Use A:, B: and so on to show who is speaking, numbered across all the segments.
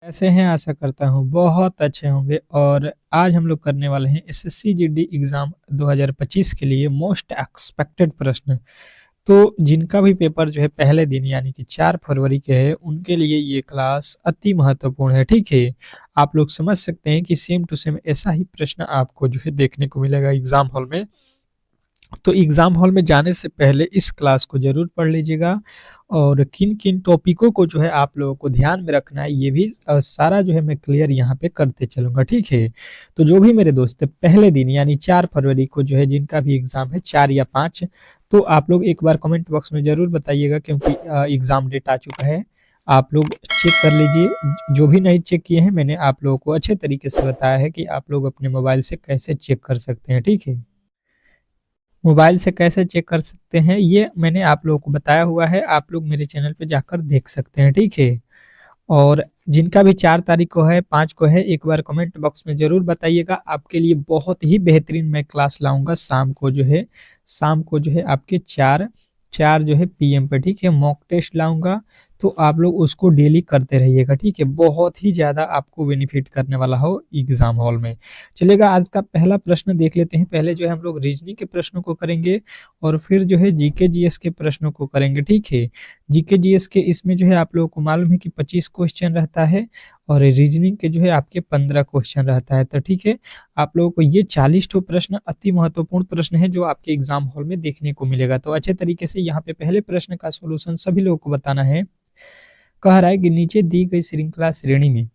A: कैसे हैं? आशा करता हूँ बहुत अच्छे होंगे और आज हम लोग करने वाले हैं एसएससी जीडी एग्ज़ाम 2025 के लिए मोस्ट एक्सपेक्टेड प्रश्न। तो जिनका भी पेपर जो है पहले दिन यानी कि 4 फरवरी के है, उनके लिए ये क्लास अति महत्वपूर्ण है, ठीक है? आप लोग समझ सकते हैं कि सेम टू सेम ऐसा ही प्रश्न आपको जो है देखने को मिलेगा एग्ज़ाम हॉल में। तो एग्ज़ाम हॉल में जाने से पहले इस क्लास को ज़रूर पढ़ लीजिएगा और किन-किन टॉपिकों को जो है आप लोगों को ध्यान में रखना है, ये भी सारा जो है मैं क्लियर यहाँ पे करते चलूँगा, ठीक है? तो जो भी मेरे दोस्त पहले दिन यानी 4 फरवरी को जो है जिनका भी एग्ज़ाम है 4 या 5, तो आप लोग एक बार कमेंट बॉक्स में ज़रूर बताइएगा क्योंकि एग्ज़ाम डेट आ चुका है। आप लोग चेक कर लीजिए, जो भी नहीं चेक किए हैं मैंने आप लोगों को अच्छे तरीके से बताया है कि आप लोग अपने मोबाइल से कैसे चेक कर सकते हैं, ठीक है? मोबाइल से कैसे चेक कर सकते हैं, ये मैंने आप लोगों को बताया हुआ है, आप लोग मेरे चैनल पे जाकर देख सकते हैं, ठीक है? और जिनका भी 4 तारीख को है, 5 को है, एक बार कमेंट बॉक्स में ज़रूर बताइएगा, आपके लिए बहुत ही बेहतरीन मैं क्लास लाऊँगा शाम को जो है आपके 4 जो है पीएम पे, ठीक है? मॉक टेस्ट लाऊँगा, तो आप लोग उसको डेली करते रहिएगा, ठीक है? बहुत ही ज़्यादा आपको बेनिफिट करने वाला हो एग्ज़ाम हॉल में। चलिएगा आज का पहला प्रश्न देख लेते हैं, पहले जो है हम लोग रीज़निंग के प्रश्नों को करेंगे और फिर जो है जीके जीएस के प्रश्नों को करेंगे, ठीक है? जीके जीएस के इसमें जो है आप लोगों को मालूम है कि 25 क्वेश्चन रहता है और रीजनिंग के जो है आपके 15 क्वेश्चन रहता है, तो ठीक है, आप लोगों को ये 40 ठो प्रश्न अति महत्वपूर्ण प्रश्न है जो आपके एग्जाम हॉल में देखने को मिलेगा। तो अच्छे तरीके से यहाँ पे पहले प्रश्न का सॉल्यूशन सभी लोगों को बताना है। कह रहा है कि नीचे दी गई श्रृंखला श्रेणी में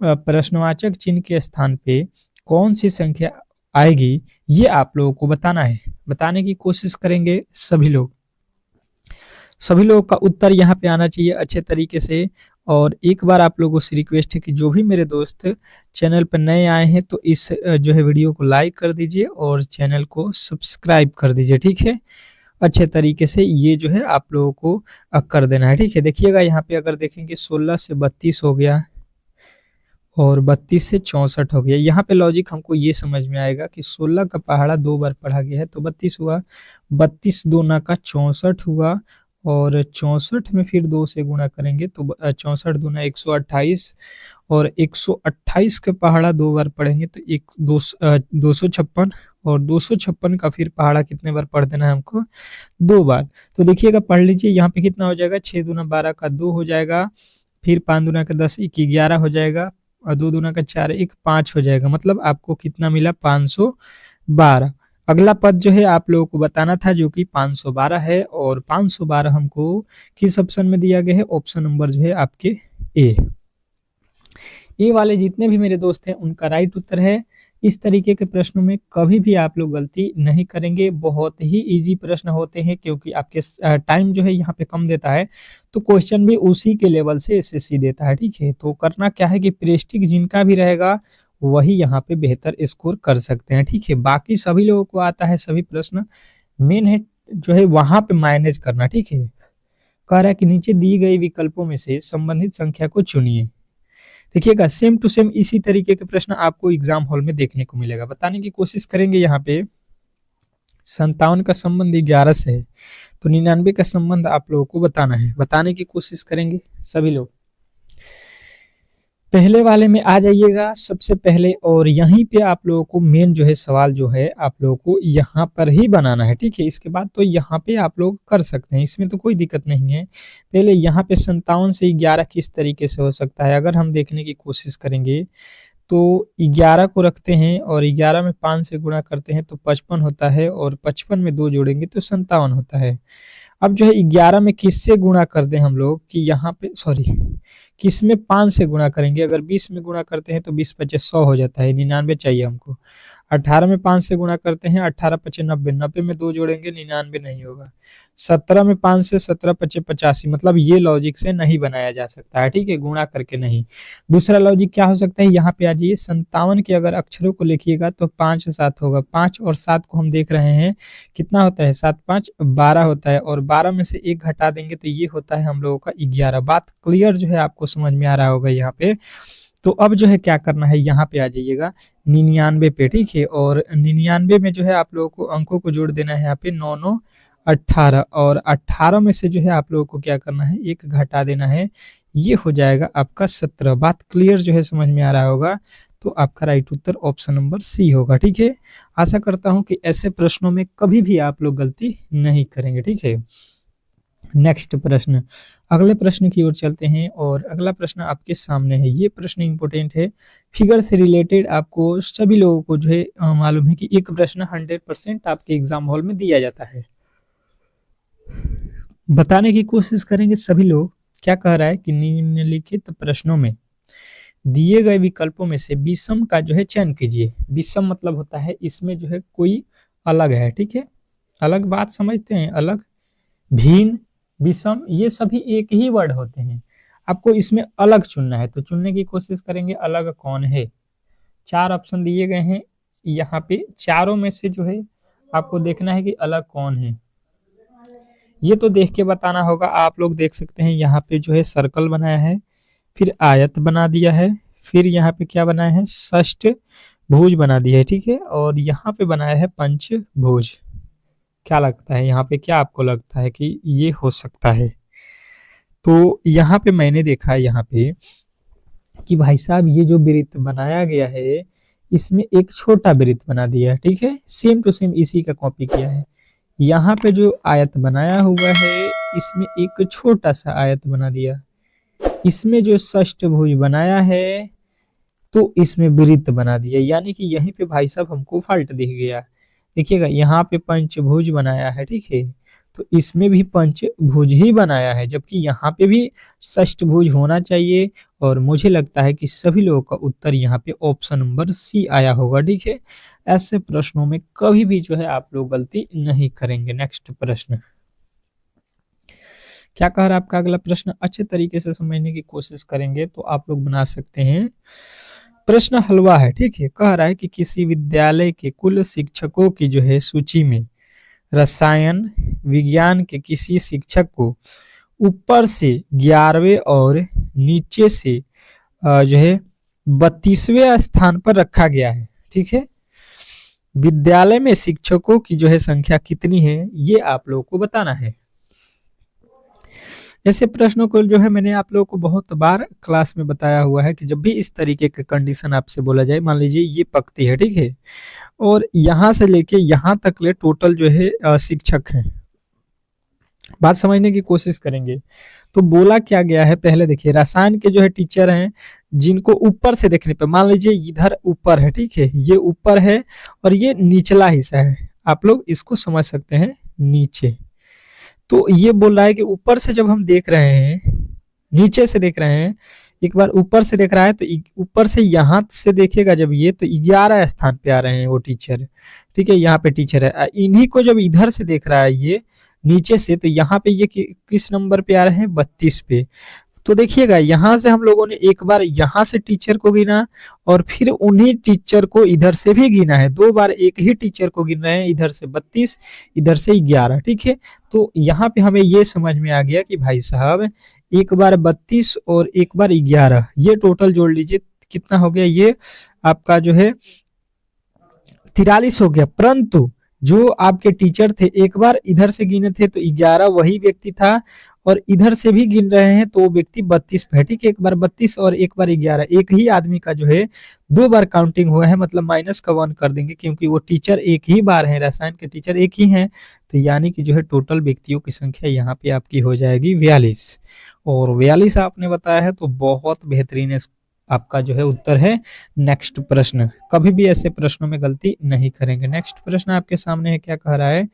A: प्रश्नवाचक चिन्ह के स्थान पे कौन सी संख्या आएगी, ये आप लोगों को बताना है। बताने की कोशिश करेंगे सभी लोगों का उत्तर यहाँ पे आना चाहिए अच्छे तरीके से। और एक बार आप लोगों से रिक्वेस्ट है कि जो भी मेरे दोस्त चैनल पर नए आए हैं तो इस जो है वीडियो को लाइक कर दीजिए और चैनल को सब्सक्राइब कर दीजिए, ठीक है? अच्छे तरीके से ये जो है आप लोगों को कर देना है, ठीक है? देखिएगा यहाँ पे अगर देखेंगे 16 से 32 हो गया और 32 से 64 हो गया। यहाँ पे लॉजिक हमको ये समझ में आएगा कि 16 का पहाड़ा 2 बार पढ़ा गया है तो 32 हुआ, 32 दूना का 64 हुआ और 64 में फिर 2 से गुणा करेंगे तो 64 दूना 128 और 128 का पहाड़ा 2 बार पढ़ेंगे तो 256 और 256 का फिर पहाड़ा कितने बार पढ़ देना है हमको? 2 बार। तो देखिएगा पढ़ लीजिए यहाँ पे कितना हो जाएगा, 6 दूना 12 का 2 हो जाएगा, फिर 5 दूना का 10 1 11 हो जाएगा और 2 दूना का 4 1 5 हो जाएगा। मतलब आपको कितना मिला? 512। अगला पद जो है आप लोगों को बताना था जो कि 512 है और 512 हमको किस ऑप्शन में दिया गया है? ऑप्शन नंबर जो है आपके ए वाले जितने भी मेरे दोस्त हैं उनका राइट उत्तर है। इस तरीके के प्रश्नों में कभी भी आप लोग गलती नहीं करेंगे, बहुत ही इजी प्रश्न होते हैं क्योंकि आपके टाइम जो है यहाँ पे कम देता है तो क्वेश्चन भी उसी के लेवल से एसएससी देता है, ठीक है? तो करना क्या है कि प्रेस्टिज जिनका भी रहेगा वही यहाँ पे बेहतर स्कोर कर सकते हैं, ठीक है? बाकी सभी लोगों को आता है सभी प्रश्न, मेन है जो है वहां पे मैनेज करना, ठीक है? कह रहा है कि नीचे दी गई विकल्पों में से संबंधित संख्या को चुनिए। देखिएगा सेम टू सेम इसी तरीके के प्रश्न आपको एग्जाम हॉल में देखने को मिलेगा। बताने की कोशिश करेंगे यहाँ पे 57 का संबंध 11 से है तो 99 का संबंध आप लोगों को बताना है। बताने की कोशिश करेंगे सभी लोग। पहले वाले में आ जाइएगा सबसे पहले और यहीं पे आप लोगों को मेन जो है सवाल जो है आप लोगों को यहाँ पर ही बनाना है, ठीक है? इसके बाद तो यहाँ पे आप लोग कर सकते हैं, इसमें तो कोई दिक्कत नहीं है। पहले यहाँ पे 57 से 11 किस तरीके से हो सकता है अगर हम देखने की कोशिश करेंगे तो 11 को रखते हैं और 11 में 5 से गुणा करते हैं तो 55 होता है और 55 में 2 जोड़ेंगे तो 57 होता है। अब जो है 11 में किससे गुणा कर दें हम लोग कि यहाँ पे सॉरी किस में 5 से गुणा करेंगे, अगर 20 में गुणा करते हैं तो 20 पचे 100 हो जाता है, 99 चाहिए हमको। 18 में 5 से गुणा करते हैं, 18 पचे 90, 90 में 2 जोड़ेंगे 99 नहीं होगा। 17 में 5 से 17 पचे 85, मतलब ये लॉजिक से नहीं बनाया जा सकता है, ठीक है? गुणा करके नहीं। दूसरा लॉजिक क्या हो सकता है, यहाँ पे आ जाइए 57 के अगर अक्षरों को लिखिएगा तो 5 7 होगा, 5 और 7 को हम देख रहे हैं कितना होता है, 7 5 12 होता है और 12 में से 1 घटा देंगे तो ये होता है हम लोगों का 11। बात क्लियर जो है आपको समझ में आ रहा होगा यहाँ पे। तो अब जो है क्या करना है, यहाँ पे आ जाइएगा 99 पे, ठीक है? और 99 में जो है आप लोगों को अंकों को जोड़ देना है यहाँ पे 9 9 18 और 18 में से जो है आप लोगों को क्या करना है, एक घटा देना है, ये हो जाएगा आपका 17। बात क्लियर जो है समझ में आ रहा होगा, तो आपका राइट उत्तर ऑप्शन नंबर सी होगा। ठीक है, आशा करता हूं कि ऐसे प्रश्नों में कभी भी आप लोग गलती नहीं करेंगे। ठीक है, नेक्स्ट प्रश्न, अगले प्रश्न की ओर चलते हैं और अगला प्रश्न आपके सामने है। ये प्रश्न इंपॉर्टेंट है, फिगर से रिलेटेड आपको सभी लोगों को जो है मालूम है कि एक प्रश्न 100% आपके एग्जाम हॉल में दिया जाता है। बताने की कोशिश करेंगे सभी लोग। क्या कह रहा है कि निम्नलिखित प्रश्नों में दिए गए विकल्पों में से विषम का जो है चयन कीजिए। विषम मतलब होता है इसमें जो है कोई अलग है। ठीक है, अलग बात समझते हैं, अलग, भिन्न, विषम, ये सभी एक ही वर्ड होते हैं। आपको इसमें अलग चुनना है, तो चुनने की कोशिश करेंगे अलग कौन है। 4 ऑप्शन दिए गए हैं, यहाँ पे चारों में से जो है आपको देखना है कि अलग कौन है। ये तो देख के बताना होगा। आप लोग देख सकते हैं यहाँ पे जो है सर्कल बनाया है, फिर आयत बना दिया है, फिर यहाँ पे क्या बनाया है, षष्ठ भुज बना दिया है। ठीक है, और यहाँ पे बनाया है पंचभुज। क्या लगता है यहाँ पे, क्या आपको लगता है कि ये हो सकता है? तो यहाँ पे मैंने देखा है यहाँ पे कि भाई साहब ये जो वृत्त बनाया गया है इसमें एक छोटा वृत्त बना दिया है। ठीक है, सेम टू सेम इसी का कॉपी किया है। यहाँ पे जो आयत बनाया हुआ है इसमें एक छोटा सा आयत बना दिया। इसमें जो षष्ठभुज बनाया है तो इसमें वृत्त बना दिया, यानी कि यहीं पे भाई साहब हमको फाल्ट दिख गया। देखिएगा यहाँ पे पंचभुज बनाया है, ठीक है, तो इसमें भी पंचभुज ही बनाया है, जबकि यहाँ पे भी षष्ठभुज होना चाहिए। और मुझे लगता है कि सभी लोगों का उत्तर यहाँ पे ऑप्शन नंबर सी आया होगा। ठीक है, ऐसे प्रश्नों में कभी भी जो है आप लोग गलती नहीं करेंगे। नेक्स्ट प्रश्न, क्या कह रहा है आपका अगला प्रश्न, अच्छे तरीके से समझने की कोशिश करेंगे तो आप लोग बना सकते हैं। प्रश्न हलवा है, ठीक है, कह रहा है कि किसी विद्यालय के कुल शिक्षकों की जो है सूची में रसायन विज्ञान के किसी शिक्षक को ऊपर से 11वें और नीचे से जो है 32वें स्थान पर रखा गया है। ठीक है, विद्यालय में शिक्षकों की जो है संख्या कितनी है ये आप लोगों को बताना है। ऐसे प्रश्नों को जो है मैंने आप लोगों को बहुत बार क्लास में बताया हुआ है कि जब भी इस तरीके का कंडीशन आपसे बोला जाए, मान लीजिए ये पंक्ति है, ठीक है, और यहाँ से लेके यहाँ तक ले टोटल जो है शिक्षक हैं। बात समझने की कोशिश करेंगे तो बोला क्या गया है, पहले देखिए रसायन के जो है टीचर हैं जिनको ऊपर से देखने पे, मान लीजिए इधर ऊपर है, ठीक है, ये ऊपर है और ये निचला हिस्सा है, आप लोग इसको समझ सकते हैं नीचे। तो ये बोल रहा है कि ऊपर से जब हम देख रहे हैं, नीचे से देख रहे हैं, एक बार ऊपर से देख रहा है तो ऊपर से यहाँ से देखेगा जब ये, तो 11 स्थान पे आ रहे हैं वो टीचर। ठीक है, यहाँ पे टीचर है, इन्हीं को जब इधर से देख रहा है ये नीचे से, तो यहाँ पे ये किस नंबर पे आ रहे हैं, 32 पे। तो देखिएगा यहाँ से हम लोगों ने एक बार यहाँ से टीचर को गिना और फिर उन्हीं टीचर को इधर से भी गिना है, 2 बार एक ही टीचर को गिन रहे हैं, इधर से 32 इधर से 11। ठीक है, तो यहाँ पे हमें ये समझ में आ गया कि भाई साहब एक बार 32 और एक बार 11, ये टोटल जोड़ लीजिए कितना हो गया, ये आपका जो है 43 हो गया। परंतु जो आपके टीचर थे एक बार इधर से गिने थे तो 11 वही व्यक्ति था, और इधर से भी गिन रहे हैं तो वो व्यक्ति 32 पे है। ठीक है, एक बार 32 और एक बार 11, एक ही आदमी का जो है 2 बार काउंटिंग हुआ है, मतलब माइनस का 1 कर देंगे क्योंकि वो टीचर एक ही बार है, रसायन के टीचर एक ही हैं, तो यानी कि जो है टोटल व्यक्तियों की संख्या यहाँ पे आपकी हो जाएगी 42। और 42 आपने बताया है तो बहुत बेहतरीन आपका जो है उत्तर है। नेक्स्ट प्रश्न, कभी भी ऐसे प्रश्नों में गलती नहीं करेंगे। नेक्स्ट प्रश्न आपके सामने है, क्या कह रहा है,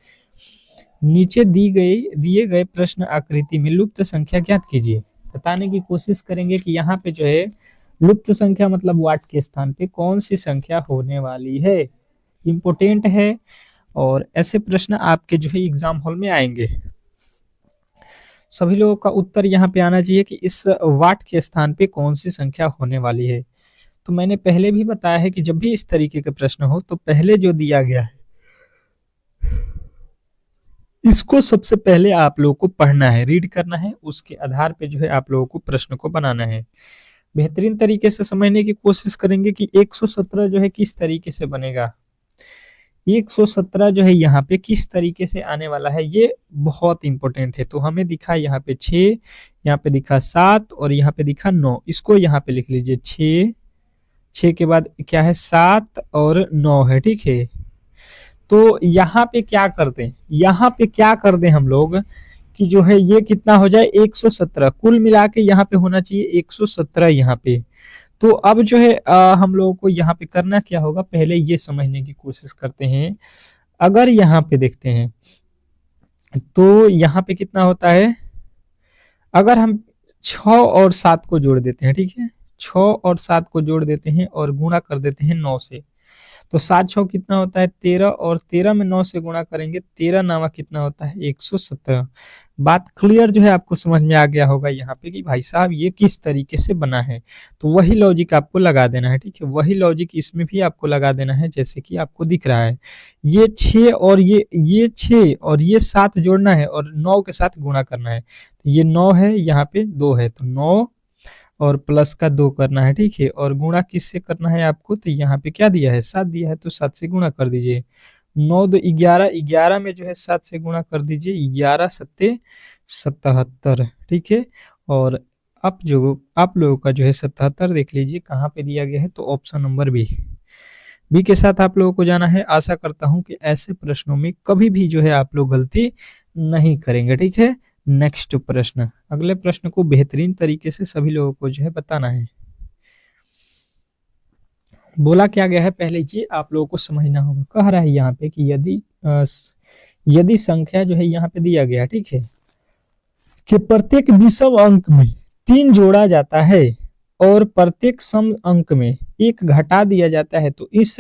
A: नीचे दिए गए प्रश्न आकृति में लुप्त संख्या ज्ञात कीजिए। बताने की कोशिश करेंगे कि यहाँ पे जो है लुप्त संख्या मतलब वाट के स्थान पे कौन सी संख्या होने वाली है, इंपोर्टेंट है, और ऐसे प्रश्न आपके जो है एग्जाम हॉल में आएंगे। सभी लोगों का उत्तर यहाँ पे आना चाहिए कि इस वाट के स्थान पे कौन सी संख्या होने वाली है। तो मैंने पहले भी बताया है कि जब भी इस तरीके के प्रश्न हो तो पहले जो दिया गया है इसको सबसे पहले आप लोगों को पढ़ना है, रीड करना है, उसके आधार पे जो है आप लोगों को प्रश्न को बनाना है। बेहतरीन तरीके से समझने की कोशिश करेंगे कि 117 जो है किस तरीके से बनेगा। 117 जो है यहाँ पे किस तरीके से आने वाला है, ये बहुत इंपॉर्टेंट है। तो हमें दिखा यहाँ पे 6, यहाँ पे दिखा 7 और यहाँ पे दिखा 9। इसको यहाँ पे लिख लीजिए 6, 6 के बाद क्या है 7 और 9 है, ठीक है। तो यहाँ पे क्या कर दें, यहाँ पे क्या कर दें हम लोग कि जो है ये कितना हो जाए 117, कुल मिला के यहाँ पे होना चाहिए 117 यहाँ पे। तो अब जो है हम लोगों को यहाँ पे करना क्या होगा, पहले ये समझने की कोशिश करते हैं। अगर यहाँ पे देखते हैं तो यहाँ पे कितना होता है, अगर हम 6 और 7 को जोड़ देते हैं, ठीक है, 6 और 7 को जोड़ देते हैं और गुणा कर देते हैं 9 से, तो 7 6 कितना होता है 13 और 13 में 9 से गुणा करेंगे, 13 नामा कितना होता है 117। बात क्लियर जो है आपको समझ में आ गया होगा यहाँ पे कि भाई साहब ये किस तरीके से बना है। तो वही लॉजिक आपको लगा देना है, ठीक है, वही लॉजिक इसमें भी आपको लगा देना है जैसे कि आपको दिख रहा है। ये 6 और ये 6 और ये 7 जोड़ना है और 9 के साथ गुणा करना है। तो ये 9 है, यहाँ पे 2 है, तो 9 और प्लस का 2 करना है, ठीक है, और गुणा किससे करना है आपको, तो यहाँ पे क्या दिया है 7 दिया है, तो 7 से गुणा कर दीजिए। 9 2 11, 11 में जो है 7 से गुणा कर दीजिए, 11 सत्ते 77, ठीक है। और अब जो आप लोगों का जो है 77 देख लीजिए कहाँ पे दिया गया है, तो ऑप्शन नंबर बी के साथ आप लोगों को जाना है। आशा करता हूं कि ऐसे प्रश्नों में कभी भी जो है आप लोग गलती नहीं करेंगे, ठीक है। नेक्स्ट प्रश्न, अगले प्रश्न को बेहतरीन तरीके से सभी लोगों को जो है बताना है। बोला क्या गया है पहले ये आप लोगों को समझना होगा। कह रहा है यहाँ पे कि यदि संख्या जो है यहाँ पे दिया गया, ठीक है, कि प्रत्येक विषम अंक में 3 जोड़ा जाता है और प्रत्येक सम अंक में 1 घटा दिया जाता है, तो इस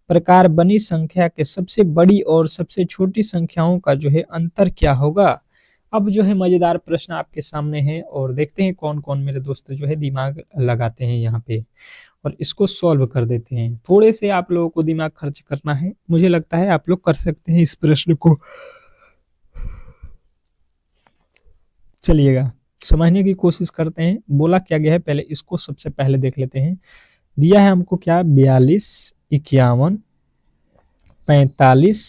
A: प्रकार बनी संख्या के सबसे बड़ी और सबसे छोटी संख्याओं का जो है अंतर क्या होगा। अब जो है मजेदार प्रश्न आपके सामने है और देखते हैं कौन कौन मेरे दोस्त जो है दिमाग लगाते हैं यहाँ पे और इसको सॉल्व कर देते हैं। थोड़े से आप लोगों को दिमाग खर्च करना है, मुझे लगता है आप लोग कर सकते हैं इस प्रश्न को। चलिएगा समझने की कोशिश करते हैं। बोला क्या गया है पहले इसको सबसे पहले देख लेते हैं। दिया है हमको क्या 42 51 45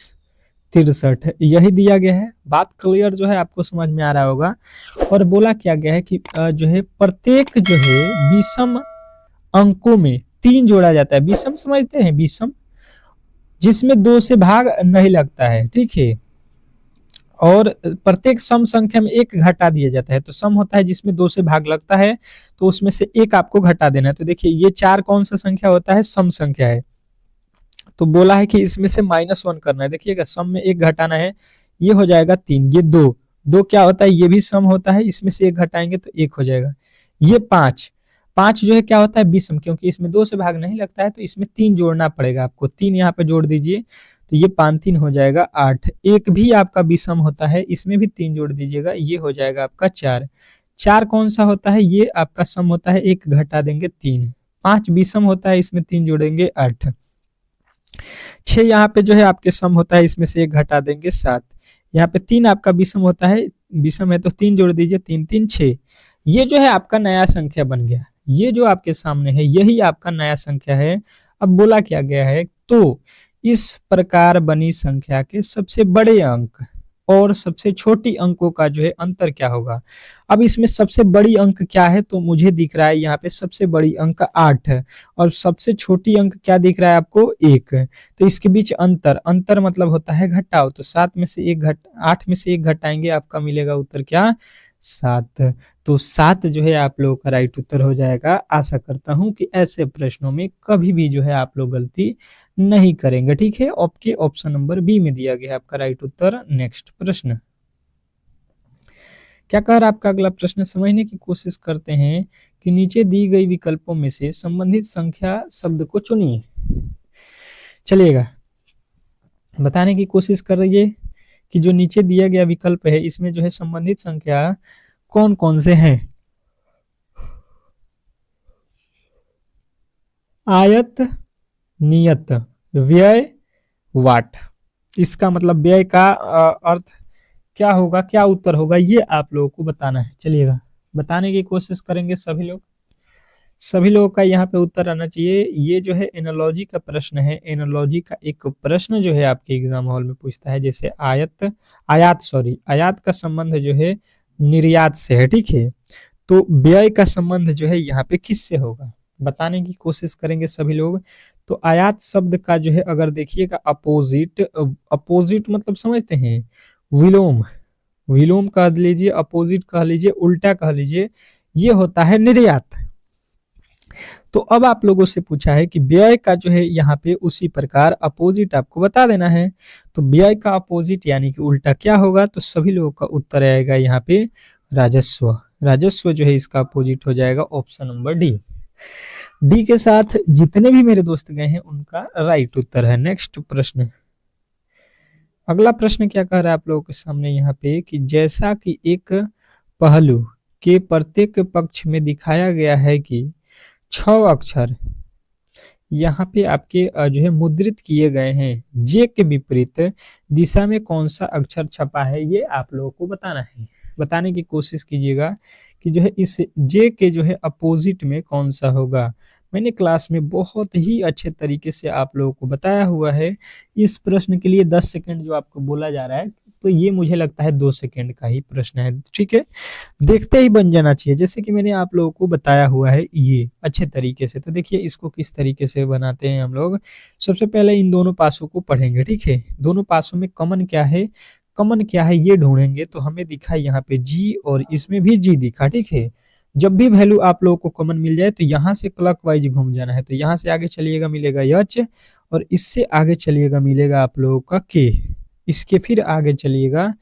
A: 63 यही दिया गया है। बात क्लियर जो है आपको समझ में आ रहा होगा। और बोला क्या गया है कि जो है प्रत्येक जो है विषम अंकों में 3 जोड़ा जाता है। विषम समझते हैं, विषम जिसमें 2 से भाग नहीं लगता है, ठीक है, और प्रत्येक सम संख्या में 1 घटा दिया जाता है। तो सम होता है जिसमें 2 से भाग लगता है, तो उसमें से 1 आपको घटा देना है। तो देखिए ये 4 कौन सा संख्या होता है, सम संख्या है। तो बोला है कि इसमें से -1 करना है। देखिएगा सम में 1 घटाना है, ये हो जाएगा 3। ये 2 क्या होता है, ये भी सम होता है, इसमें से 1 घटाएंगे तो 1 हो जाएगा। ये 5 जो है क्या होता है, विषम, क्योंकि इसमें 2 से भाग नहीं लगता है, तो इसमें 3 जोड़ना पड़ेगा आपको। 3 यहाँ पे जोड़ दीजिए, तो ये 5 3 हो जाएगा 8। 1 भी आपका विषम होता है, इसमें भी 3 जोड़ दीजिएगा, ये हो जाएगा आपका 4। 4 कौन सा होता है, ये आपका सम होता है, 1 घटा देंगे 3। 5 विषम होता है, इसमें 3 जोड़ेंगे 8। 6 यहाँ पे जो है आपके सम होता है, इसमें से 1 घटा देंगे 7। यहाँ पे 3 आपका विषम होता है, विषम है तो 3 जोड़ दीजिए, 3 3 6। ये जो है आपका नया संख्या बन गया। ये जो आपके सामने है यही आपका नया संख्या है। अब बोला क्या गया है, तो इस प्रकार बनी संख्या के सबसे बड़े अंक और सबसे छोटी अंकों का जो है अंतर क्या होगा। अब इसमें सबसे बड़ी अंक क्या है, तो मुझे दिख रहा है यहाँ पे सबसे बड़ी अंक 8 है और सबसे छोटी अंक क्या दिख रहा है आपको, 1। तो इसके बीच अंतर मतलब होता है घटाओ। तो 8 में से 1 घटाएंगे, आपका मिलेगा उत्तर क्या, 7। तो 7 जो है आप लोगों का राइट उत्तर हो जाएगा। आशा करता हूं कि ऐसे प्रश्नों में कभी भी जो है आप लोग गलती नहीं करेंगे, ठीक है। आपके ऑप्शन नंबर बी में दिया गया आपका राइट उत्तर। नेक्स्ट प्रश्न क्या कह रहा है आपका अगला प्रश्न, समझने की कोशिश करते हैं कि नीचे दी गई विकल्पों में से संबंधित संख्या शब्द को चुनिए। चलिएगा बताने की कोशिश कर रही है कि जो नीचे दिया गया विकल्प है इसमें जो है संबंधित संख्या कौन कौन से हैं। आयत, नियत, व्यय, वाट। इसका मतलब व्यय का अर्थ क्या होगा, क्या उत्तर होगा, ये आप लोगों को बताना है। चलिएगा बताने की कोशिश करेंगे सभी लोग। सभी लोगों का यहाँ पे उत्तर आना चाहिए। ये जो है एनालॉजी का प्रश्न है। एनालॉजी का एक प्रश्न जो है आपके एग्जाम हॉल में पूछता है, जैसे आयात का संबंध जो है निर्यात से है, ठीक है। तो व्यय का संबंध जो है यहाँ पे किससे होगा, बताने की कोशिश करेंगे सभी लोग। तो आयात शब्द का जो है अगर देखिएगा अपोजिट, अपोजिट मतलब समझते हैं, विलोम, विलोम कह लीजिए, अपोजिट कह लीजिए, उल्टा कह लीजिए, ये होता है निर्यात। तो अब आप लोगों से पूछा है कि व्यय का जो है यहाँ पे उसी प्रकार अपोजिट आपको बता देना है। तो व्यय का अपोजिट यानी कि उल्टा क्या होगा, तो सभी लोगों का उत्तर आएगा यहाँ पे राजस्व। राजस्व जो है इसका अपोजिट हो जाएगा ऑप्शन नंबर डी। डी के साथ जितने भी मेरे दोस्त गए हैं उनका राइट उत्तर है। नेक्स्ट प्रश्न, अगला प्रश्न क्या कह रहा है आप लोगों के सामने यहाँ पे कि जैसा कि एक पहलू के प्रत्येक पक्ष में दिखाया गया है कि 6 अक्षर यहाँ पे आपके जो है मुद्रित किए गए हैं, जे के विपरीत दिशा में कौन सा अक्षर छपा है, ये आप लोगों को बताना है। बताने की कोशिश कीजिएगा कि जो है इस जे के जो है अपोजिट में कौन सा होगा। मैंने क्लास में बहुत ही अच्छे तरीके से आप लोगों को बताया हुआ है। इस प्रश्न के लिए 10 सेकंड जो आपको बोला जा रहा है, तो ये मुझे लगता है 2 सेकंड का ही प्रश्न है, ठीक है। देखते ही बन जाना चाहिए, जैसे कि मैंने आप लोगों को बताया हुआ है ये अच्छे तरीके से। तो देखिए इसको किस तरीके से बनाते हैं हम लोग। सबसे पहले इन दोनों पासों को पढ़ेंगे, ठीक है। दोनों पासों में कॉमन क्या है, कॉमन क्या है ये ढूंढेंगे। तो हमें दिखा यहाँ पे जी और इसमें भी जी दिखा, ठीक है। जब भी वैल्यू आप लोगों को कॉमन मिल जाए तो यहाँ से क्लॉकवाइज घूम जाना है। तो यहाँ से आगे चलिएगा मिलेगा एच, और इससे आगे चलिएगा मिलेगा आप लोगों का के, इसके फिर आगे चलिएगा,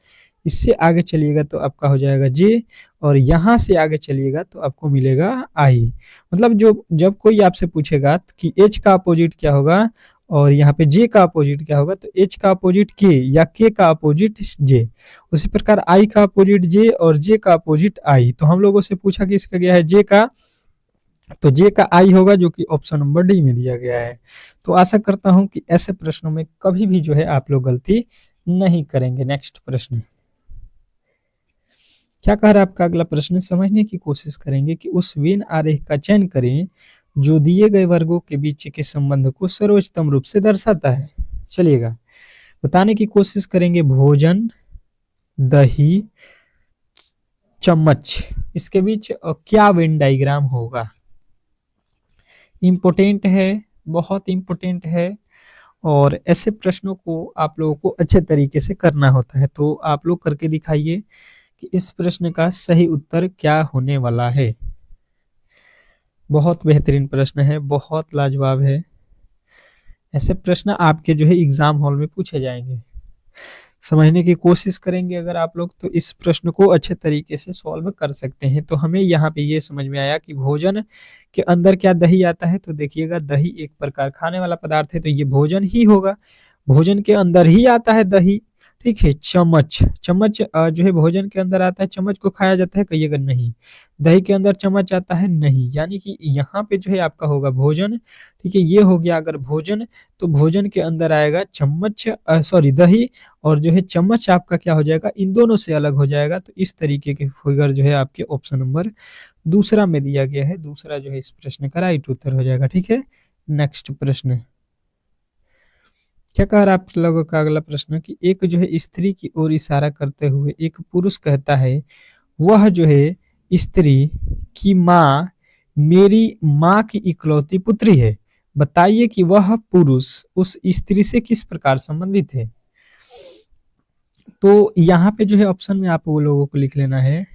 A: इससे आगे चलिएगा तो आपका हो जाएगा जे, और यहाँ से आगे चलिएगा तो आपको मिलेगा आई। मतलब जो जब कोई आपसे पूछेगा कि एच का अपोजिट क्या होगा और यहाँ पे जे का अपोजिट क्या होगा, तो एच का अपोजिट के या के का अपोजिट जे, उसी प्रकार आई का अपोजिट जे और जे का अपोजिट आई। तो हम लोगों से पूछा कि इसका गया है जे का, तो जे का आई होगा जो कि ऑप्शन नंबर डी में दिया गया है। तो आशा करता हूं कि ऐसे प्रश्नों में कभी भी जो है आप लोग गलती नहीं करेंगे। नेक्स्ट प्रश्न क्या कह रहा है आपका अगला प्रश्न, समझने की कोशिश करेंगे कि उस वेन आरेख का चयन करें जो दिए गए वर्गों के बीच के संबंध को सर्वोच्चतम रूप से दर्शाता है। चलिएगा बताने की कोशिश करेंगे। भोजन, दही, चम्मच, इसके बीच क्या वेन डायग्राम होगा। इम्पोर्टेंट है, बहुत इम्पोर्टेंट है, और ऐसे प्रश्नों को आप लोगों को अच्छे तरीके से करना होता है। तो आप लोग करके दिखाइए कि इस प्रश्न का सही उत्तर क्या होने वाला है। बहुत बेहतरीन प्रश्न है, बहुत लाजवाब है। ऐसे प्रश्न आपके जो है एग्जाम हॉल में पूछे जाएंगे। समझने की कोशिश करेंगे अगर आप लोग तो इस प्रश्न को अच्छे तरीके से सॉल्व कर सकते हैं। तो हमें यहाँ पे ये समझ में आया कि भोजन के अंदर क्या दही आता है। तो देखिएगा दही एक प्रकार खाने वाला पदार्थ है, तो ये भोजन ही होगा, भोजन के अंदर ही आता है दही, ठीक है। चम्मच, चम्मच जो है भोजन के अंदर आता है, चम्मच को खाया जाता है, कहिएगा नहीं। दही के अंदर चम्मच आता है, नहीं। यानी कि यहाँ पे जो है आपका होगा भोजन, ठीक है। ये हो गया अगर भोजन, तो भोजन के अंदर आएगा चम्मच, सॉरी दही, और जो है चम्मच आपका क्या हो जाएगा, इन दोनों से अलग हो जाएगा। तो इस तरीके के फिगर जो है आपके ऑप्शन नंबर दूसरा में दिया गया है। दूसरा जो है इस प्रश्न का राइट उत्तर हो जाएगा, ठीक है। नेक्स्ट प्रश्न क्या कह रहा है आप लोगों का अगला प्रश्न कि एक जो है स्त्री की ओर इशारा करते हुए एक पुरुष कहता है, वह जो है स्त्री की माँ मेरी माँ की इकलौती पुत्री है। बताइए कि वह पुरुष उस स्त्री से किस प्रकार संबंधित है। तो यहाँ पे जो है ऑप्शन में आप लोगों को लिख लेना है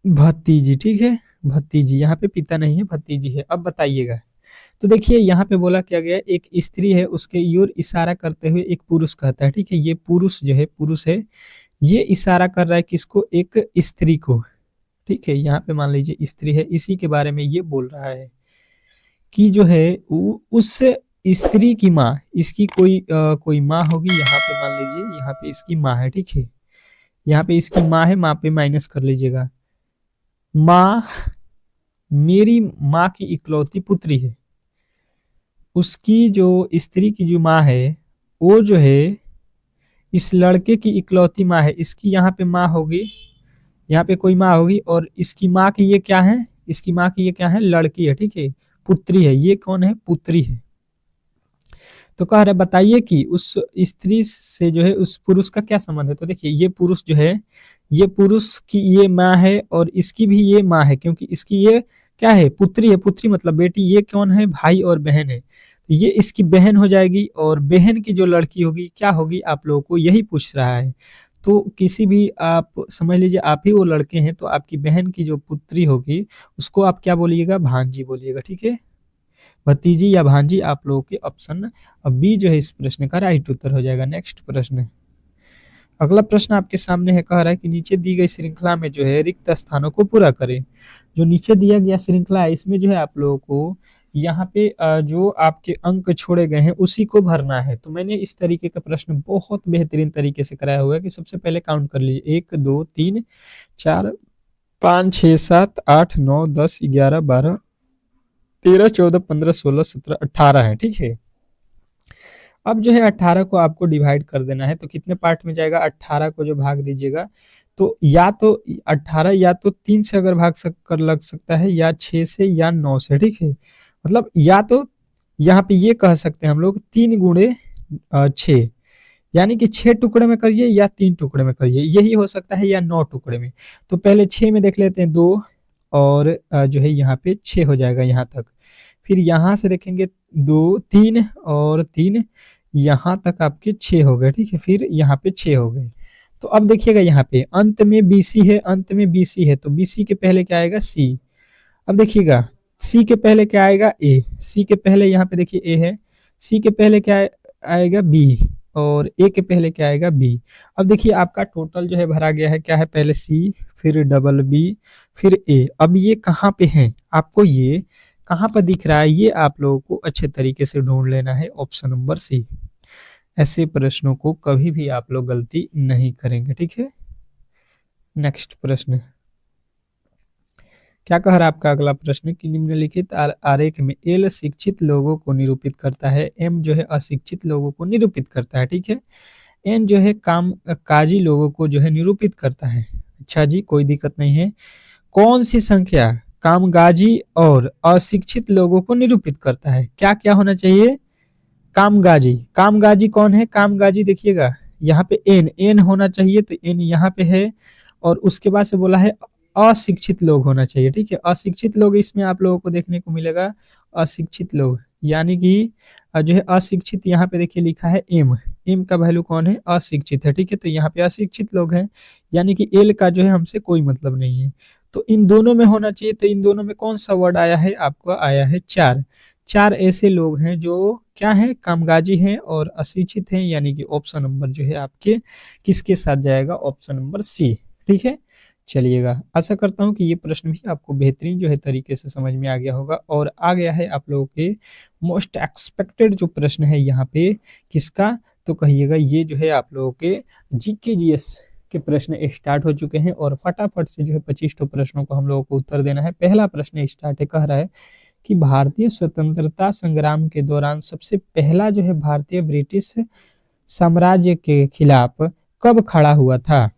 A: भतीजी, ठीक है। भतीजी, यहाँ पे पिता नहीं है, भतीजी है। अब बताइएगा। तो देखिए यहाँ पे बोला क्या गया, एक स्त्री है उसके ओर इशारा करते हुए एक पुरुष कहता है, ठीक है। ये पुरुष जो है, पुरुष है, ये इशारा कर रहा है किसको, एक स्त्री को, ठीक है। यहाँ पे मान लीजिए स्त्री है, इसी के बारे में ये बोल रहा है कि जो है उस स्त्री की माँ, इसकी कोई माँ होगी। यहाँ पे मान लीजिए यहाँ पे इसकी माँ है, ठीक है। यहाँ पे इसकी माँ है, माँ पे माइनस कर लीजिएगा। माँ मेरी माँ की इकलौती पुत्री है, उसकी जो स्त्री की जो माँ है वो जो है इस लड़के की इकलौती माँ है। इसकी यहाँ पे माँ होगी, यहाँ पे कोई माँ होगी और इसकी माँ की ये क्या है, इसकी माँ की ये क्या है, लड़की है, ठीक है, पुत्री है, ये कौन है, पुत्री है। तो कह रहा है बताइए कि उस स्त्री से जो है उस पुरुष का क्या संबंध है। तो देखिए ये पुरुष जो है, ये पुरुष की ये माँ है और इसकी भी ये माँ है, क्योंकि इसकी ये क्या है, पुत्री है, पुत्री मतलब बेटी। ये कौन है, भाई और बहन है, तो ये इसकी बहन हो जाएगी और बहन की जो लड़की होगी क्या होगी, आप लोगों को यही पूछ रहा है। तो किसी भी आप समझ लीजिए आप ही वो लड़के हैं, तो आपकी बहन की जो पुत्री होगी उसको आप क्या बोलिएगा, भांजी बोलिएगा, ठीक है, भतीजी या भांजी आप लोगों के ऑप्शन बी जो है इस प्रश्न का राइट उत्तर हो जाएगा। नेक्स्ट प्रश्न, अगला प्रश्न आपके सामने है, कह रहा है कि नीचे दी गई श्रृंखला में जो है रिक्त स्थानों को पूरा करें। जो नीचे दिया गया श्रृंखला है इसमें जो है आप लोगों को यहाँ पे जो आपके अंक छोड़े गए हैं उसी को भरना है। तो मैंने इस तरीके का प्रश्न बहुत बेहतरीन तरीके से कराया हुआ है कि सबसे पहले काउंट कर लीजिए, 1 2 3 4 5 6 7 8 9 10 11 12 13 14 15 16 17 18 है, ठीक है। अब जो है 18 को आपको डिवाइड कर देना है, तो कितने पार्ट में जाएगा, 18 को जो भाग दीजिएगा तो या तो 18 या तो 3 से अगर कर लग सकता है, या 6 से या 9 से, ठीक है। मतलब या तो यहाँ पे ये कह सकते हैं हम लोग 3 गुणे 6, यानी कि 6 टुकड़े में करिए या 3 टुकड़े में करिए, यही हो सकता है, या 9 टुकड़े में। तो पहले 6 में देख लेते हैं, 2 और जो है यहाँ पे 6 हो जाएगा यहाँ तक। फिर यहाँ से देखेंगे 2 3 और 3, यहाँ तक आपके 6 हो गए, ठीक है। फिर यहाँ पे 6 हो गए। तो अब देखिएगा यहाँ पे अंत में BC है, अंत में BC है, तो BC के पहले क्या आएगा, C। अब देखिएगा C के पहले क्या आएगा, A। C के पहले यहाँ पे देखिए A है, C के पहले क्या आएगा, B, और A के पहले क्या आएगा, B। अब देखिए आपका टोटल जो है भरा गया है, क्या है, पहले C, फिर डबल B, फिर A। अब ये कहाँ पे है, आपको ये कहाँ पर दिख रहा है, ये आप लोगों को अच्छे तरीके से ढूंढ लेना है, ऑप्शन नंबर C। ऐसे प्रश्नों को कभी भी आप लोग गलती नहीं करेंगे, ठीक है। नेक्स्ट प्रश्न, क्या कह रहा है आपका अगला प्रश्न कि निम्नलिखित आरेख में L शिक्षित लोगों को निरूपित करता है, M जो है अशिक्षित लोगों को निरूपित करता है, ठीक है। N जो है कामकाजी लोगों को जो है निरूपित करता है। अच्छा जी, कोई दिक्कत नहीं है। कौन सी संख्या कामकाजी और अशिक्षित लोगों को निरूपित करता है, क्या क्या होना चाहिए, कामकाजी, कामकाजी कौन है, कामकाजी देखिएगा यहाँ पे एन होना चाहिए, तो एन यहाँ पे है, और उसके बाद से बोला है अशिक्षित लोग होना चाहिए, ठीक है। अशिक्षित लोग इसमें आप लोगों को देखने को मिलेगा, अशिक्षित लोग, यानी कि जो है अशिक्षित, यहाँ पे देखिए लिखा है एम का वैल्यू कौन है, अशिक्षित है, ठीक है। तो यहाँ पे अशिक्षित लोग हैं, यानी कि एल का जो है हमसे कोई मतलब नहीं है, तो इन दोनों में होना चाहिए। तो इन दोनों में कौन सा वर्ड आया है, आपको आया है चार ऐसे लोग हैं जो क्या है, कामकाजी हैं और अशिक्षित हैं, यानी कि ऑप्शन नंबर जो है आपके किसके साथ जाएगा, ऑप्शन नंबर C, ठीक है। चलिएगा, आशा करता हूं कि ये प्रश्न भी आपको बेहतरीन जो है तरीके से समझ में आ गया होगा। और आ गया है आप लोगों के मोस्ट एक्सपेक्टेड जो प्रश्न है यहाँ पे किसका, तो कहिएगा ये जो है आप लोगों के GK GS के प्रश्न स्टार्ट हो चुके हैं, और फटाफट से जो है 25 प्रश्नों को हम लोगों को उत्तर देना है। पहला प्रश्न स्टार्ट है, कह रहा है कि भारतीय स्वतंत्रता संग्राम के दौरान सबसे पहला जो है भारतीय ब्रिटिश साम्राज्य के खिलाफ कब खड़ा हुआ था।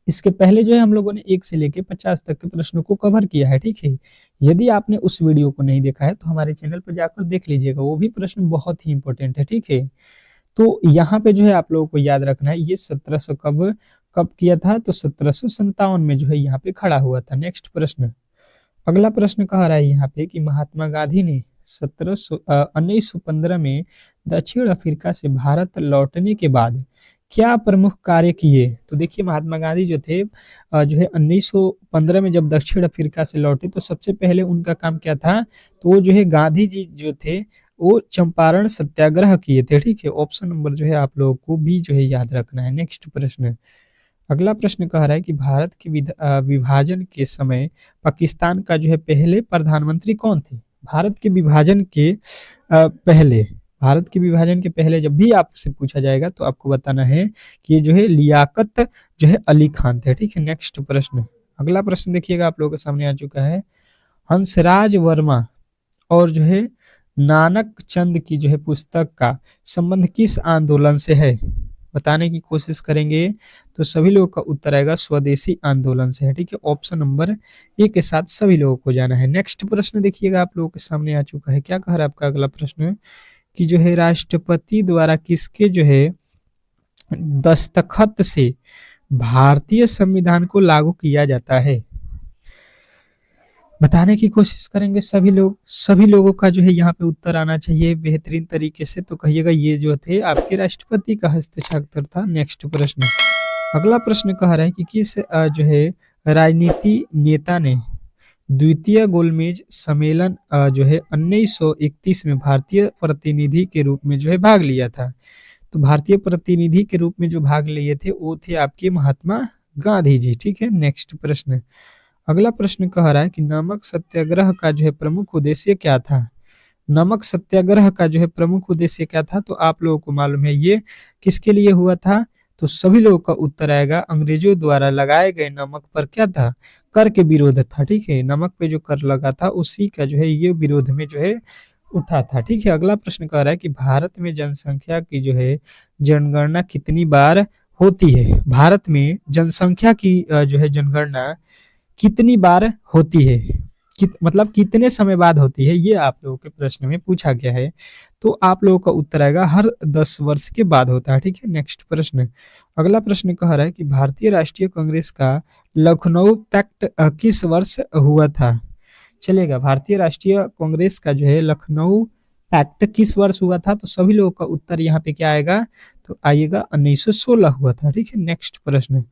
A: इसके पहले जो है हम लोगों ने 1 से लेकर 50 तक के प्रश्नों को कवर किया है, ठीक है। यदि आपने उस वीडियो को नहीं देखा है तो हमारे चैनल पर जाकर देख लीजिएगा, वो भी प्रश्न बहुत ही इंपॉर्टेंट है, ठीक है। तो यहाँ पे जो है आप लोगों को याद रखना है, ये 1700 कब कब किया था, तो 1757 में जो है यहाँ पे खड़ा हुआ था। नेक्स्ट प्रश्न, अगला प्रश्न कह रहा है यहाँ पे कि महात्मा गांधी ने 1915 में दक्षिण अफ्रीका से भारत लौटने के बाद क्या प्रमुख कार्य किए। तो देखिए महात्मा गांधी जो थे जो है 1915 में जब दक्षिण अफ्रीका से लौटे तो सबसे पहले उनका काम क्या था, तो वो जो है गांधी जी जो थे वो चंपारण सत्याग्रह किए थे, ठीक है। ऑप्शन नंबर जो है आप लोगों को भी जो है याद रखना है। नेक्स्ट प्रश्न, अगला प्रश्न कह रहा है कि भारत के विभाजन के समय पाकिस्तान का जो है पहले प्रधानमंत्री कौन थे। भारत के विभाजन के पहले, भारत के विभाजन के पहले जब भी आपसे पूछा जाएगा तो आपको बताना है कि ये जो है लियाकत जो है अली खान थे, ठीक है। नेक्स्ट प्रश्न, अगला प्रश्न देखिएगा आप लोगों के सामने आ चुका है, हंसराज वर्मा और जो है नानक चंद की जो है पुस्तक का संबंध किस आंदोलन से है। बताने की कोशिश करेंगे तो सभी लोगों का उत्तर आएगा स्वदेशी आंदोलन से है। ठीक है, ऑप्शन नंबर ए के साथ सभी लोगों को जाना है। नेक्स्ट प्रश्न देखिएगा, आप लोगों के सामने आ चुका है। क्या कह रहा है आपका अगला प्रश्न कि जो है राष्ट्रपति द्वारा किसके जो है दस्तखत से भारतीय संविधान को लागू किया जाता है? बताने की कोशिश करेंगे सभी लोग। सभी लोगों का जो है यहाँ पे उत्तर आना चाहिए बेहतरीन तरीके से। तो कहिएगा ये जो थे आपके राष्ट्रपति का हस्ताक्षर था। नेक्स्ट प्रश्न, अगला प्रश्न कह रहा है कि किस जो है राजनीति नेता ने द्वितीय गोलमेज सम्मेलन जो है 1931 में भारतीय प्रतिनिधि के रूप में जो है भाग लिया था? तो भारतीय प्रतिनिधि के रूप में जो भाग लिए थे वो थे आपके महात्मा गांधी जी। ठीक है, नेक्स्ट प्रश्न, अगला प्रश्न कह रहा है कि नमक सत्याग्रह का जो है प्रमुख उद्देश्य क्या था? नमक सत्याग्रह का जो है प्रमुख उद्देश्य क्या था? तो आप लोगों को मालूम है ये किसके लिए हुआ था? तो सभी लोगों का उत्तर आएगा अंग्रेजों द्वारा लगाए गए नमक पर क्या था? कर के विरोध था। ठीक है, नमक पे जो कर लगा था उसी का जो है ये विरोध में जो है उठा था। ठीक है, अगला प्रश्न कह रहा है कि भारत में जनसंख्या की जो है जनगणना कितनी बार होती है? भारत में जनसंख्या की जो है जनगणना कितनी बार होती है? मतलब कितने समय बाद होती है, ये आप लोगों के प्रश्न में पूछा गया है। तो आप लोगों का उत्तर आएगा हर 10 वर्ष के बाद होता है। ठीक है, नेक्स्ट प्रश्न, अगला प्रश्न कह रहा है कि भारतीय राष्ट्रीय कांग्रेस का लखनऊ पैक्ट किस वर्ष हुआ था? चलेगा, भारतीय राष्ट्रीय कांग्रेस का जो है लखनऊ पैक्ट किस वर्ष हुआ था? तो सभी लोगों का उत्तर यहाँ पे क्या आएगा? तो आइएगा 1916 हुआ था। ठीक है, नेक्स्ट प्रश्न,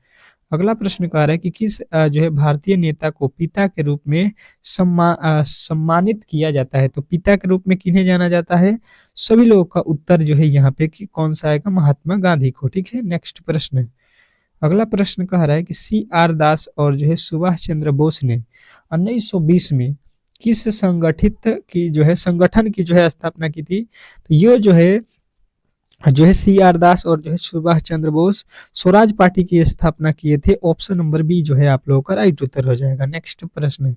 A: अगला प्रश्न कह रहा है कि किस जो है भारतीय नेता को पिता के रूप में सम्मानित किया जाता है? तो पिता के रूप में किन्हें जाना जाता है? सभी लोगों का उत्तर जो है यहाँ पे कि कौन सा आएगा? महात्मा गांधी को। ठीक है, नेक्स्ट प्रश्न, अगला प्रश्न कह रहा है कि CR दास और जो है सुभाष चंद्र बोस ने 1920 में किस संगठन की जो है स्थापना की थी? तो ये जो है CR दास और जो है सुभाष चंद्र बोस स्वराज पार्टी की स्थापना किए थे। ऑप्शन नंबर बी जो है आप लोगों का राइट उत्तर हो जाएगा। नेक्स्ट प्रश्न,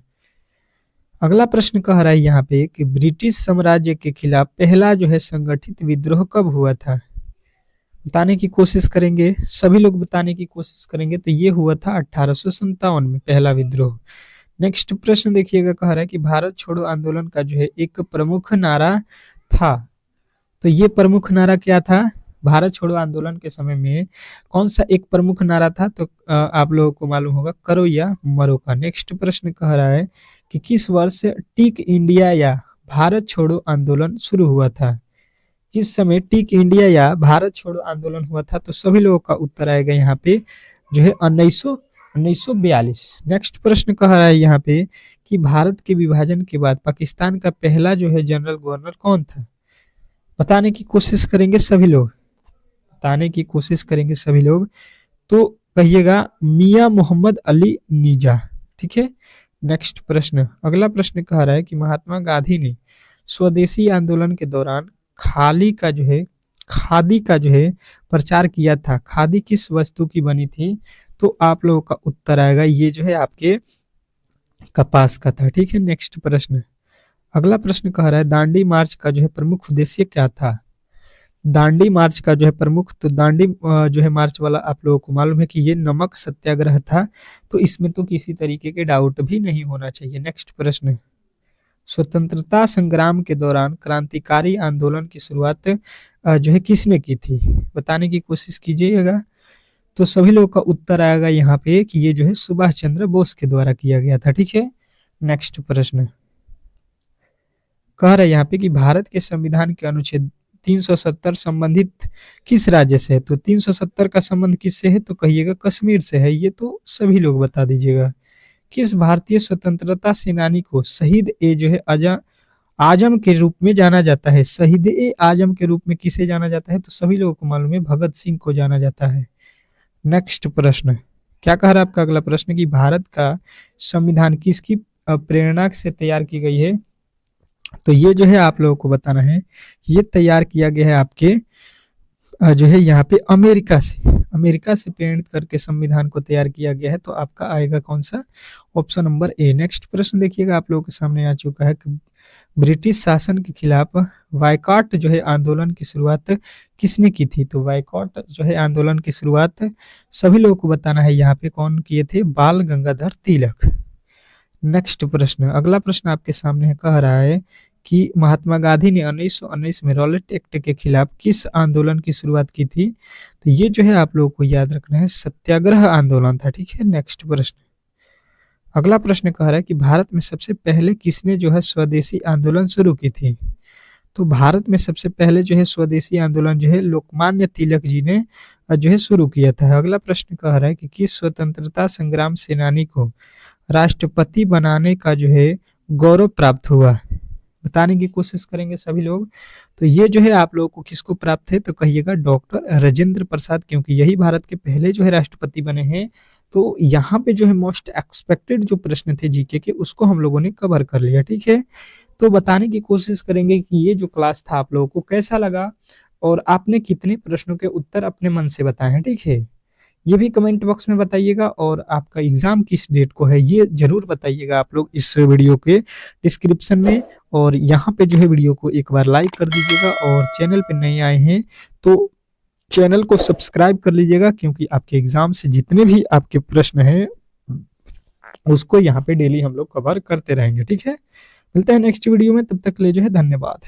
A: अगला प्रश्न कह रहा है यहाँ पे कि ब्रिटिश साम्राज्य के खिलाफ पहला जो है संगठित विद्रोह कब हुआ था? बताने की कोशिश करेंगे, सभी लोग बताने की कोशिश करेंगे। तो ये हुआ था 1857 में पहला विद्रोह। नेक्स्ट प्रश्न देखिएगा, कह रहा है कि भारत छोड़ो आंदोलन का जो है एक प्रमुख नारा था। तो ये प्रमुख नारा क्या था? भारत छोड़ो आंदोलन के समय में कौन सा एक प्रमुख नारा था? तो आप लोगों को मालूम होगा, करो या मरो का। नेक्स्ट प्रश्न कह रहा है कि किस वर्ष टिक इंडिया या भारत छोड़ो आंदोलन शुरू हुआ था? किस समय टिक इंडिया या भारत छोड़ो आंदोलन हुआ था? तो सभी लोगों का उत्तर आएगा यहाँ पे जो है 1942। नेक्स्ट प्रश्न कह रहा है यहाँ पे कि भारत के विभाजन के बाद पाकिस्तान का पहला जो है जनरल गवर्नर कौन था? बताने की कोशिश करेंगे सभी लोग, बताने की कोशिश करेंगे सभी लोग। तो कहिएगा मियां मोहम्मद अली निजा। ठीक है, नेक्स्ट प्रश्न, अगला प्रश्न कह रहा है कि महात्मा गांधी ने स्वदेशी आंदोलन के दौरान खादी का जो है प्रचार किया था। खादी किस वस्तु की बनी थी? तो आप लोगों का उत्तर आएगा ये जो है आपके कपास का था। ठीक है, नेक्स्ट प्रश्न, अगला प्रश्न कह रहा है दांडी मार्च का जो है प्रमुख उद्देश्य क्या था? दांडी मार्च का जो है प्रमुख, तो दांडी जो है मार्च वाला आप लोगों को मालूम है कि ये नमक सत्याग्रह था। तो इसमें तो किसी तरीके के डाउट भी नहीं होना चाहिए। नेक्स्ट प्रश्न, स्वतंत्रता संग्राम के दौरान क्रांतिकारी आंदोलन की शुरुआत जो है किसने की थी? बताने की कोशिश कीजिएगा। तो सभी लोगों का उत्तर आएगा यहाँ पे कि ये जो है सुभाष चंद्र बोस के द्वारा किया गया था। ठीक है, नेक्स्ट प्रश्न कह रहा है यहाँ पे कि भारत के संविधान के अनुच्छेद 370 संबंधित किस राज्य से है? तो 370 का संबंध किससे है? तो कहिएगा कश्मीर से है। ये तो सभी लोग बता दीजिएगा। किस भारतीय स्वतंत्रता सेनानी को शहीद ए जो है आजम के रूप में जाना जाता है? शहीद ए आजम के रूप में किसे जाना जाता है? तो सभी लोगों को मालूम है भगत सिंह को जाना जाता है। नेक्स्ट प्रश्न, क्या कह रहा है आपका अगला प्रश्न कि भारत का संविधान किसकी प्रेरणा से तैयार की गई है? तो ये जो है आप लोगों को बताना है, ये तैयार किया गया है आपके जो है यहाँ पे अमेरिका से। अमेरिका से प्रेरित करके संविधान को तैयार किया गया है, तो आपका आएगा कौन सा? Option number A. नेक्स्ट प्रश्न देखिएगा, आप लोगों के सामने आ चुका है कि ब्रिटिश शासन के खिलाफ बायकॉट जो है आंदोलन की शुरुआत किसने की थी? तो बायकॉट जो है आंदोलन की शुरुआत सभी लोगों को बताना है यहाँ पे कौन किए थे? बाल गंगाधर तिलक। नेक्स्ट प्रश्न, अगला प्रश्न आपके सामने है, कह रहा है कि महात्मा गांधी ने 1919 में रॉलेट एक्ट के खिलाफ किस आंदोलन की शुरुआत की थी? तो ये जो है आप लोगों को याद रखना है, सत्याग्रह आंदोलन था। ठीक है, नेक्स्ट प्रश्न, अगला प्रश्न कह रहा है कि भारत में सबसे पहले किसने जो है स्वदेशी आंदोलन शुरू की थी? तो भारत में सबसे पहले जो है स्वदेशी आंदोलन जो है लोकमान्य तिलक जी ने जो है शुरू किया था। अगला प्रश्न कह रहा है कि किस स्वतंत्रता संग्राम सेनानी को राष्ट्रपति बनाने का जो है गौरव प्राप्त हुआ? बताने की कोशिश करेंगे सभी लोग। तो ये जो है आप लोगों को किसको प्राप्त है? तो कहिएगा डॉक्टर राजेंद्र प्रसाद, क्योंकि यही भारत के पहले जो है राष्ट्रपति बने हैं। तो यहाँ पे जो है मोस्ट एक्सपेक्टेड जो प्रश्न थे जीके के, उसको हम लोगों ने कवर कर लिया। ठीक है, तो बताने की कोशिश करेंगे कि ये जो क्लास था आप लोगों को कैसा लगा और आपने कितने प्रश्नों के उत्तर अपने मन से बताए हैं। ठीक है, ये भी कमेंट बॉक्स में बताइएगा, और आपका एग्जाम किस डेट को है ये जरूर बताइएगा आप लोग इस वीडियो के डिस्क्रिप्शन में। और यहाँ पे जो है वीडियो को एक बार लाइक कर दीजिएगा, और चैनल पे नए आए हैं तो चैनल को सब्सक्राइब कर लीजिएगा, क्योंकि आपके एग्जाम से जितने भी आपके प्रश्न हैं उसको यहाँ पे डेली हम लोग कवर करते रहेंगे। ठीक है, मिलते हैं नेक्स्ट वीडियो में, तब तक के लिए जो है धन्यवाद।